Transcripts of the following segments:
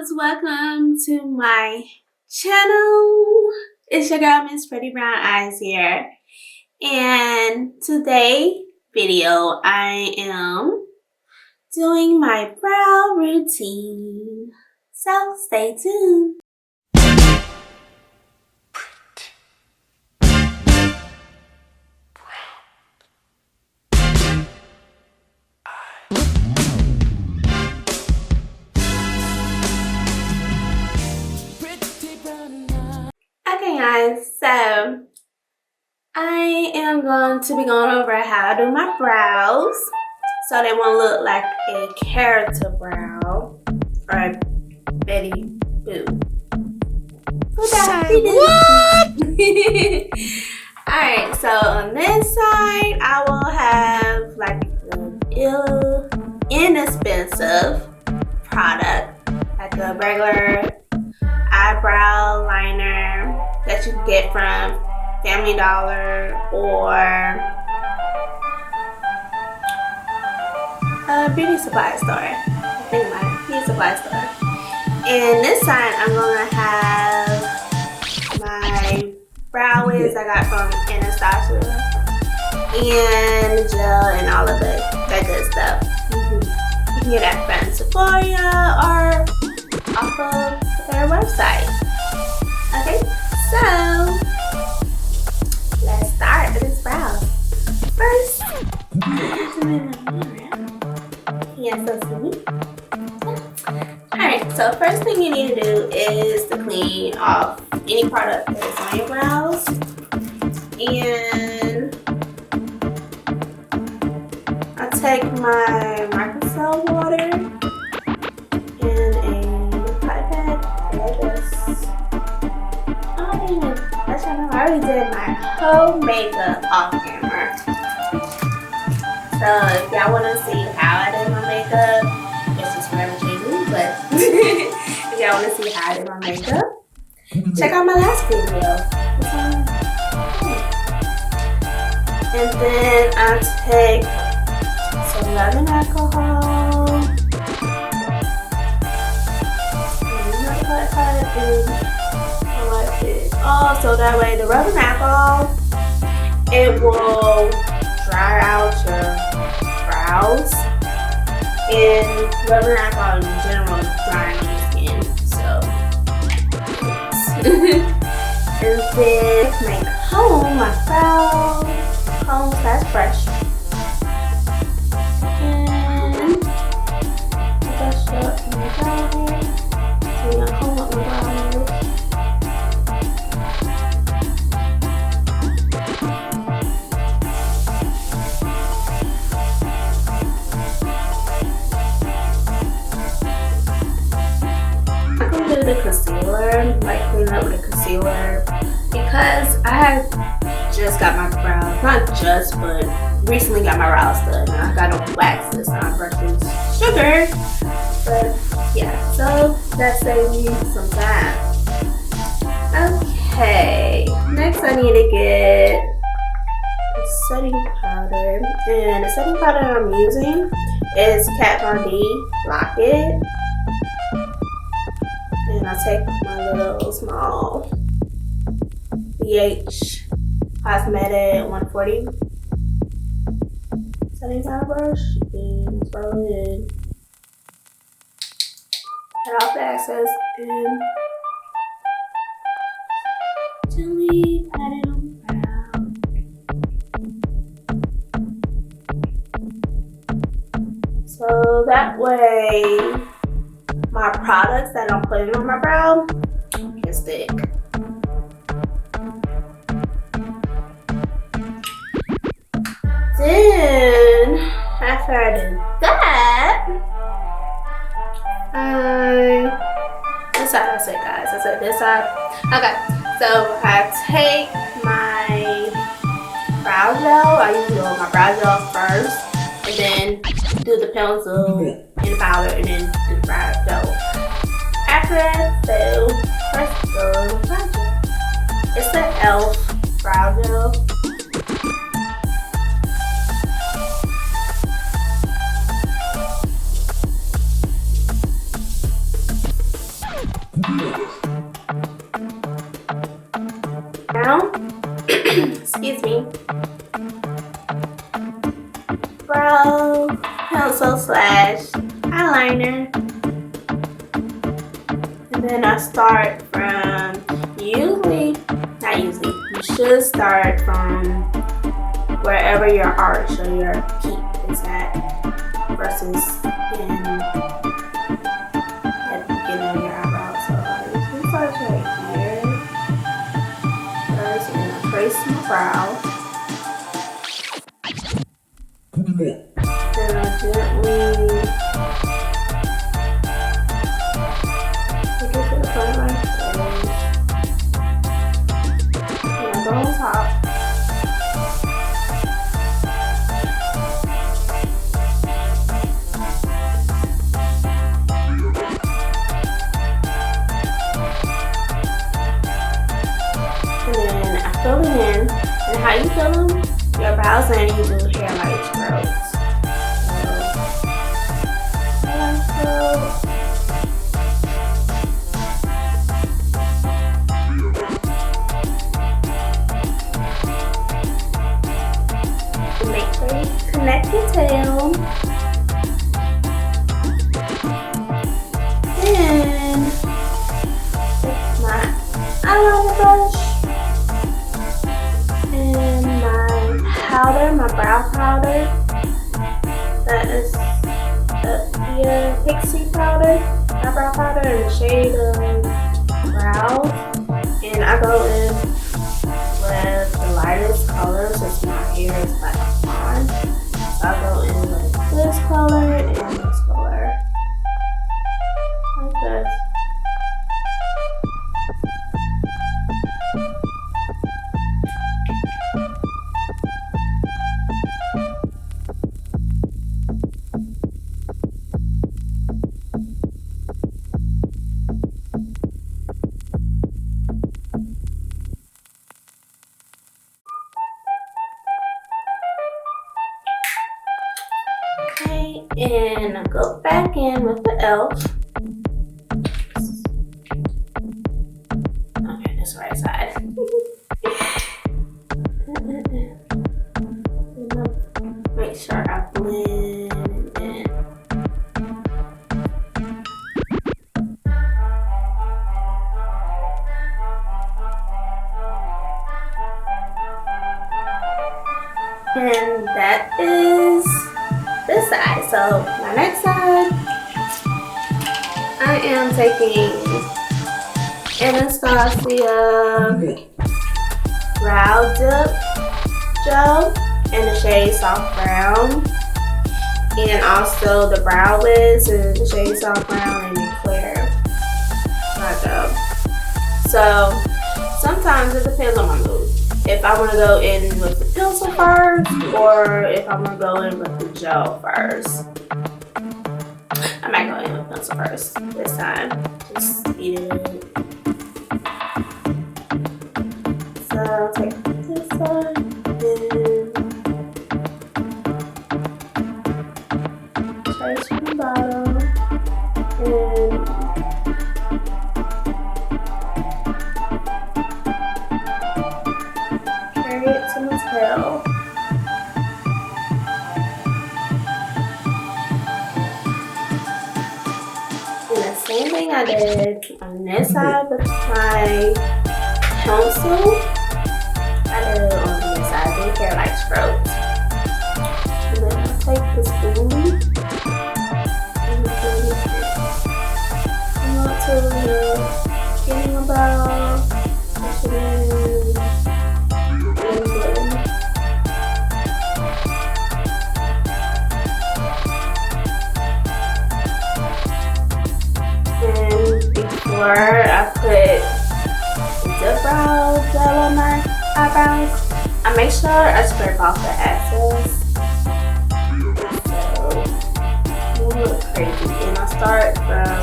loves, welcome to my channel. It's your girl Miss Pretty Brown Eyes here, and today video I am doing my brow routine, so stay tuned. Okay guys, so I am going to be going over how to do my brows so they won't look like a character brow or a Betty Boo. What? Alright, so on this side I will have like the inexpensive product, like a regular eyebrow liner that you can get from Family Dollar or a beauty supply store. I think my beauty supply store. And this side I'm gonna have my brow wigs I got from Anastasia and gel and all of that good stuff. You can get that from Sephora or off of their website. Okay, so let's start with this brow. First, yes, that's me. Alright, so first thing you need to do is to clean off any product that is on your brows. And I take my microfiber water and a pipette. I already did my whole makeup off camera. So if y'all want to see how I did my makeup, it's just forever changing. But if y'all want to see how I did my makeup, check out my last video. And then I take some lemon alcohol. So that way the rubbing alcohol, it will dry out your brows, and rubbing alcohol in general dries your skin. So and then make comb my brow comb slash brush, and brush up my brow hair. So I'm gonna comb up my brow hair. The concealer, like clean up with a concealer, because I had just got my brows, not just, but recently got my brows done. I gotta wax this on versus sugar, but yeah, so that saved me some time. Okay, next I need to get a setting powder, and the setting powder I'm using is Kat Von D Lock-It. And I take my little small BH Cosmetic 140 setting powder brush and swirl it in. Cut off the excess and gently pat it on the brow. So that way my products that I'm putting on my brow can stick. Then, after I did that, this side I said, guys. I said this side. Okay, so I take my brow gel. I usually do my brow gel first, and then do the pencil and the powder, and then do the brow gel. After that, so first go brow gel. It's the E.l.f. brow gel. Now, excuse me, brow pencil slash eyeliner, and then I start from not usually, you should start from wherever your arch or your peak is at versus at the beginning of your eyebrow. So I usually start right here first, and I trace my brow. Then I gently take it to the front of my face. And I go on top. And then I fill it in. And how you fill them? Your brows and you do hairline strokes. Make sure you connect your tail. Then take my eyeliner brush and my brow powder. That is the Pixie powder, my brow powder in the shade of brown. And I go in with the lightest color since my hair is like blonde. So I go in with this color and this color. Like this. Okay, and I go back in with the e.l.f. Okay, this right side. Make sure I blend it in. And that is this side. So my next side, I am taking Anastasia Brow Dip Gel in the shade Soft Brown, and also the Brow Wiz in the shade Soft Brown and the Clear. So sometimes it depends on my mood. If I want to go in with the pencil first, or if I want to go in with the gel first. I might go in with pencil first this time. Just eat it. So I'll take this side and trace from the bottom and carry it to my tail. Same thing I did on this side with my pencil. I did it on this side, did hair like strokes. And then I'll take the spoon and blend it. Come up to the beginning of the brow, push it in, and blend. Before I put the brow gel on my eyebrows, I make sure I scrape off the excess. So it won't look crazy. And I start from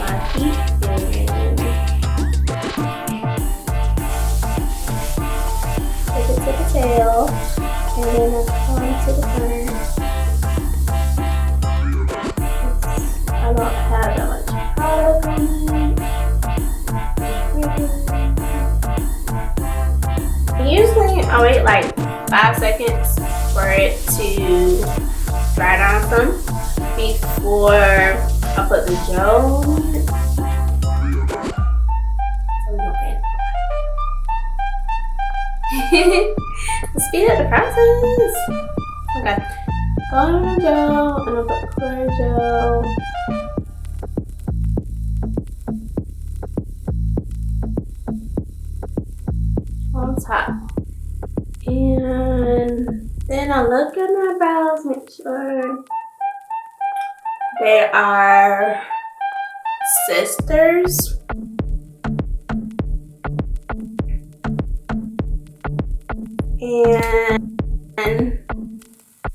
my feet and take it to the tail, and then I come to the front. I don't have like 5 seconds for it to dry down some before I put the gel on it. Speed up the process. Okay. Go on the gel and I'll put clear gel. On top. And then I look at my brows, make sure they are sisters. And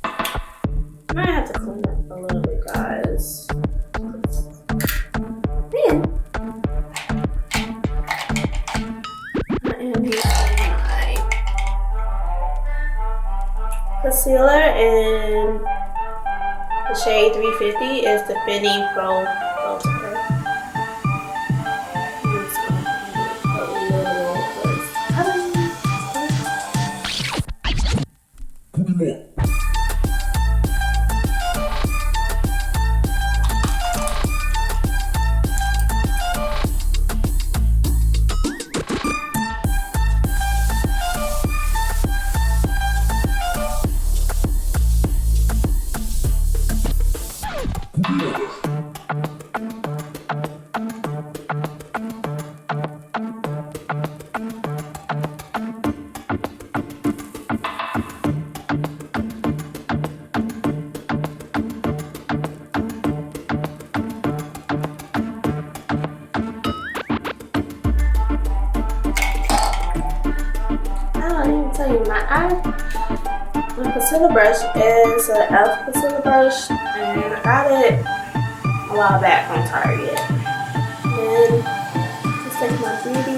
I might have to clean up a little bit, guys. Man, I am using my concealer in the shade 350 is the Fenty Pro FILT'R. My concealer brush is an e.l.f. concealer brush, and I got it a while back from Target. And just take my beauty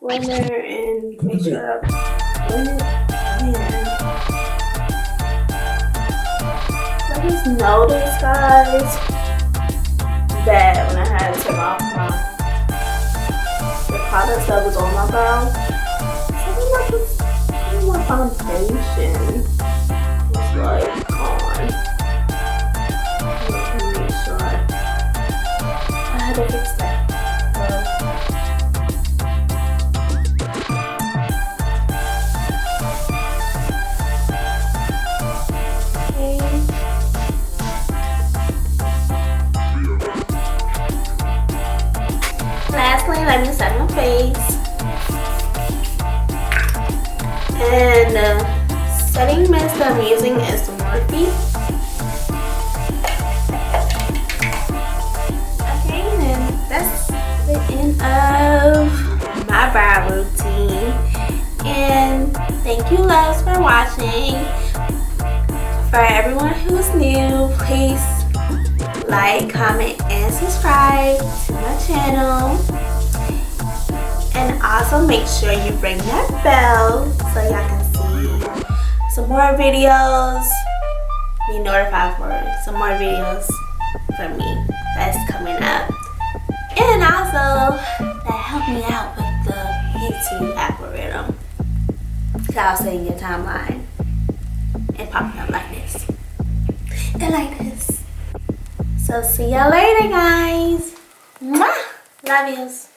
blender and make sure I blend it. And I just noticed, guys, that when I had to take off the products that was on my brow, my foundation was like gone. Make sure I had to fix that. Lastly, let me set my face. And the setting mist that I'm using is the Morphe. Okay, and that's the end of my brow routine. And thank you, loves, for watching. For everyone who's new, please like, comment, and subscribe to my channel. And also make sure you ring that bell so y'all can see some more videos. Be notified for some more videos from me that's coming up. And also that help me out with the YouTube algorithm. So I'll stay in your timeline and pop it up like this. And like this. So see y'all later, guys. Mwah! Love yous.